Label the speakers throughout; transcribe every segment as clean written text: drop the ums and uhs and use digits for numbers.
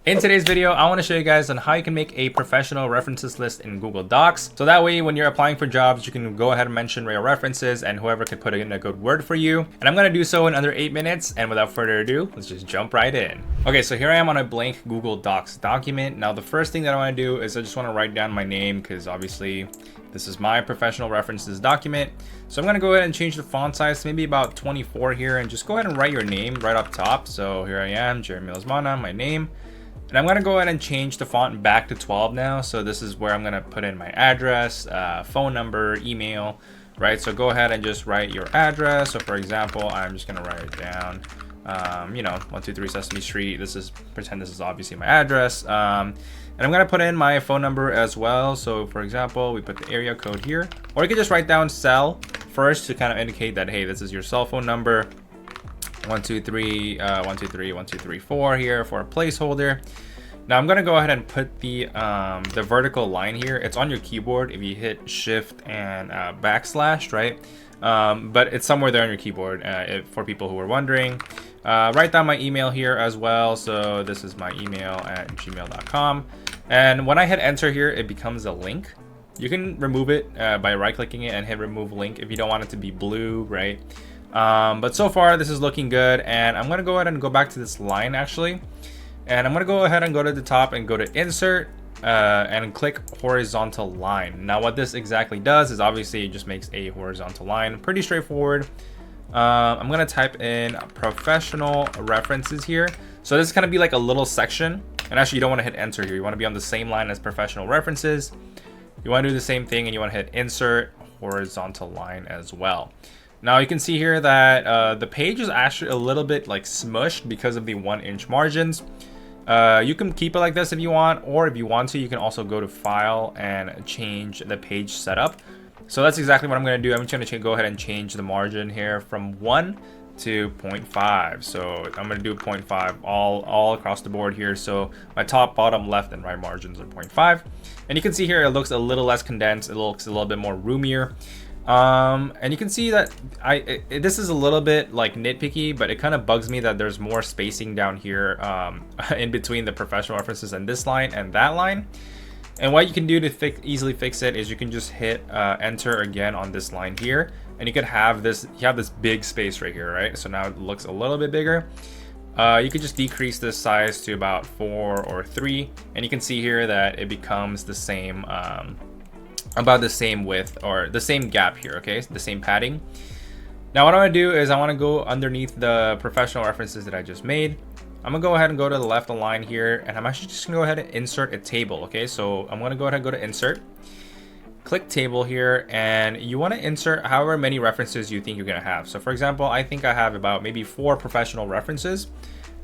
Speaker 1: In today's video, I want to show you guys on how you can make a professional references list in Google Docs. So that way, when you're applying for jobs, you can go ahead and mention your references and whoever can put in a good word for you. And I'm going to do so in under 8 minutes. And without further ado, let's just jump right in. Okay, so here I am on a blank Google Docs document. Now, the first thing that I want to do is I just want to write down my name because obviously this is my professional references document. So I'm going to go ahead and change the font size to maybe about 24 here and just go ahead and write your name right up top. So here I am, Jeremy Osmana, my name. And I'm going to go ahead and change the font back to 12 now. So this is where I'm going to put in my address, phone number, email, right? So go ahead and just write your address. So for example, I'm just going to write it down, 123 Sesame Street. Pretend this is obviously my address. And I'm going to put in my phone number as well. So for example, we put the area code here, or you can just write down cell first to kind of indicate that, hey, this is your cell phone number. 123 1234 here for a placeholder. Now I'm gonna go ahead and put the vertical line here. It's on your keyboard if you hit shift and backslash, right? But it's somewhere there on your keyboard for people who are wondering. Write down my email here as well. So this is my email at gmail.com. And when I hit enter here, it becomes a link. You can remove it by right clicking it and hit remove link if you don't want it to be blue, right? But so far this is looking good, and I'm gonna go ahead and go back to this line actually, and I'm gonna go ahead and go to the top and go to insert and click horizontal line. Now what this exactly does is obviously it just makes a horizontal line. Pretty straightforward. I'm gonna type in professional references here. So this is gonna be like a little section, and actually you don't want to hit enter here. You want to be on the same line as professional references. You want to do the same thing and you want to hit insert horizontal line as well. Now you can see here that the page is actually a little bit like smushed because of the 1-inch margins. You can keep it like this if you want, or if you want to, you can also go to file and change the page setup. So that's exactly what I'm going to do. I'm just going to go ahead and change the margin here from 1 to 0.5. So I'm going to do 0.5 all across the board here. So my top, bottom, left, and right margins are 0.5. And you can see here it looks a little less condensed. It looks a little bit more roomier. And you can see that this is a little bit like nitpicky, but it kind of bugs me that there's more spacing down here in between the professional references and this line and that line. And what you can do to easily fix it is you can just hit enter again on this line here, and you could have this big space right here, right? So now it looks a little bit bigger. You could just decrease this size to about 4 or 3, and you can see here that it becomes the same about the same width or the same gap here, okay? The same padding. Now what I want to do is I want to go underneath the professional references that I just made. I'm gonna go ahead and go to the left line here, and I'm actually just gonna go ahead and insert a table, okay? So I'm gonna go ahead and go to insert, click table here, and you want to insert however many references you think you're gonna have. So for example, I think I have about maybe 4 professional references.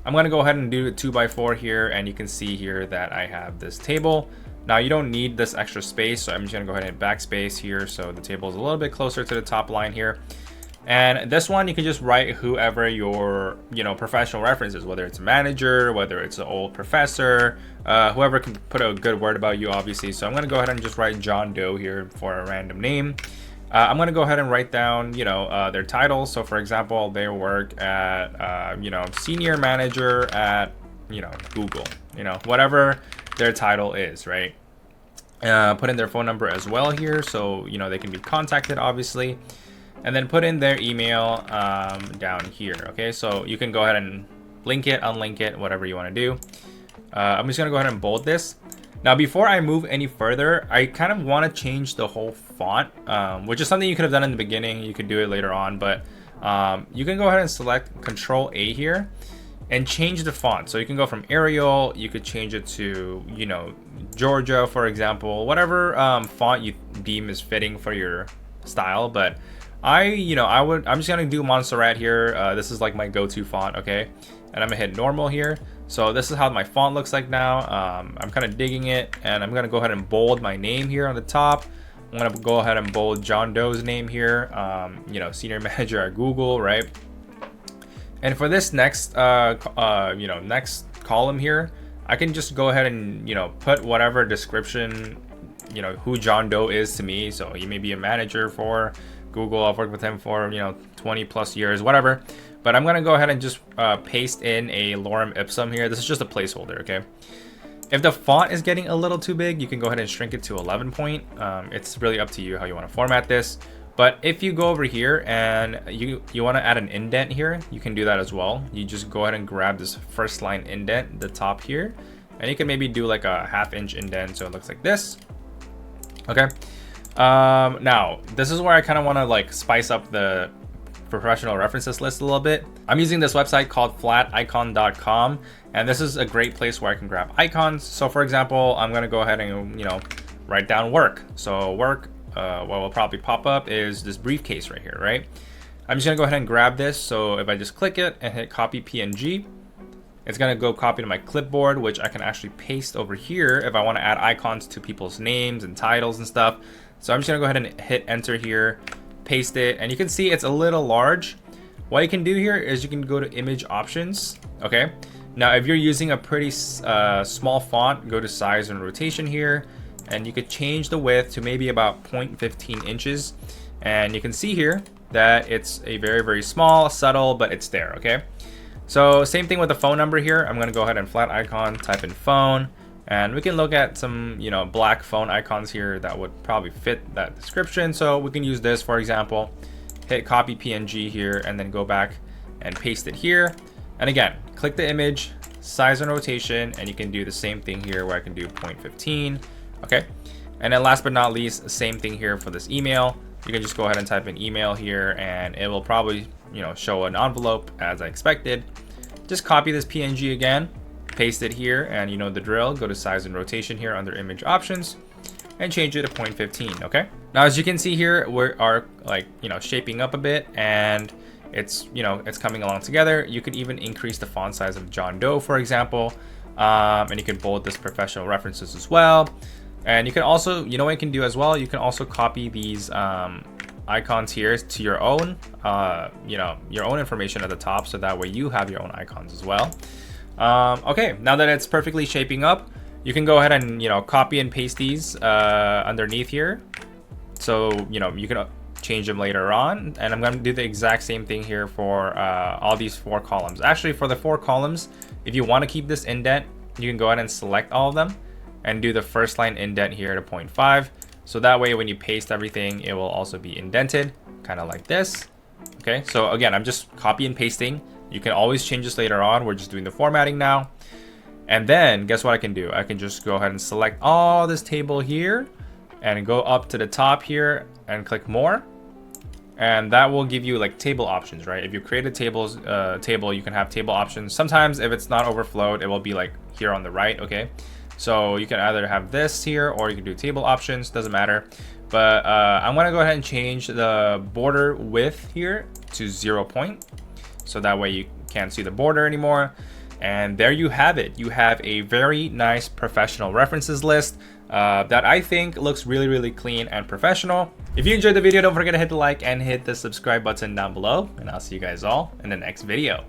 Speaker 1: I'm gonna go ahead and do a 2x4 here, and you can see here that I have this table. Now you don't need this extra space, so I'm just gonna go ahead and backspace here so the table is a little bit closer to the top line here. And this one you can just write whoever your professional reference is, whether it's a manager, whether it's an old professor, whoever can put a good word about you, obviously. So I'm gonna go ahead and just write John Doe here for a random name. I'm gonna go ahead and write down their titles. So for example, they work at senior manager at Google, whatever their title is, right? Put in their phone number as well here, so they can be contacted, obviously, and then put in their email down here. Okay, so you can go ahead and link it, unlink it, whatever you want to do. I'm just gonna go ahead and bold this. Now before I move any further, I kind of want to change the whole font, which is something you could have done in the beginning. You could do it later on, but you can go ahead and select Control A here and change the font. So you can go from Arial, you could change it to, Georgia, for example, whatever font you deem is fitting for your style. But I'm just gonna do Montserrat here. This is like my go-to font, okay? And I'm gonna hit normal here. So this is how my font looks like now. I'm kind of digging it, and I'm gonna go ahead and bold my name here on the top. I'm gonna go ahead and bold John Doe's name here, senior manager at Google, right? And for this next next column here, I can just go ahead and put whatever description who John Doe is to me. So he may be a manager for Google. I've worked with him for 20 plus years, whatever. but I'm gonna go ahead and just paste in a lorem ipsum here. This is just a placeholder, okay? If the font is getting a little too big, you can go ahead and shrink it to 11 point. It's really up to you how you want to format this. But if you go over here and you want to add an indent here, you can do that as well. You just go ahead and grab this first line indent, the top here, and you can maybe do like a 1/2 inch indent so it looks like this. Okay. Now this is where I kind of want to like spice up the professional references list a little bit. I'm using this website called flaticon.com, and this is a great place where I can grab icons. So for example, I'm going to go ahead and, you know, write down work. So work, what will probably pop up is this briefcase right here, right? I'm just going to go ahead and grab this. So if I just click it and hit copy PNG, it's going to go copy to my clipboard, which I can actually paste over here if I want to add icons to people's names and titles and stuff. So I'm just going to go ahead and hit enter here, paste it, and you can see it's a little large. What you can do here is you can go to image options. Okay, now if you're using a pretty small font, go to size and rotation here, and you could change the width to maybe about 0.15 inches, and you can see here that it's a very small, subtle, but it's there. Okay, so same thing with the phone number here. I'm going to go ahead and flat icon, type in phone, and we can look at some, you know, black phone icons here that would probably fit that description. So we can use this, for example, hit copy PNG here, and then go back and paste it here. And again, click the image, size and rotation, and you can do the same thing here where I can do 0.15. Okay. And then last but not least, same thing here for this email. You can just go ahead and type in email here, and it will probably, you know, show an envelope as I expected. Just copy this PNG again, paste it here, and you know the drill. Go to size and rotation here under image options and change it to 0.15. Okay, now as you can see here, we are like, you know, shaping up a bit, and it's, you know, it's coming along together. You could even increase the font size of John Doe, for example, and you can bold this professional references as well. And you can also, you know what you can do as well, you can also copy these icons here to your own, you know, your own information at the top, so that way you have your own icons as well. Okay, now that it's perfectly shaping up, you can go ahead and, you know, copy and paste these underneath here. So, you know, you can change them later on. And I'm going to do the exact same thing here for all these 4 columns. Actually, for the 4 columns, if you want to keep this indent, you can go ahead and select all of them and do the first line indent here to 0.5. So that way, when you paste everything, it will also be indented, kind of like this. Okay, so again, I'm just copy and pasting. You can always change this later on. We're just doing the formatting now. And then guess what I can do? I can just go ahead and select all this table here and go up to the top here and click more. And that will give you like table options, right? If you create a table, you can have table options. Sometimes if it's not overflowed, it will be like here on the right, okay? So you can either have this here or you can do table options, doesn't matter. But I'm gonna go ahead and change the border width here to 0 point. So that way you can't see the border anymore. And there you have it. You have a very nice professional references list that I think looks really clean and professional. If you enjoyed the video, don't forget to hit the like and hit the subscribe button down below. And I'll see you guys all in the next video.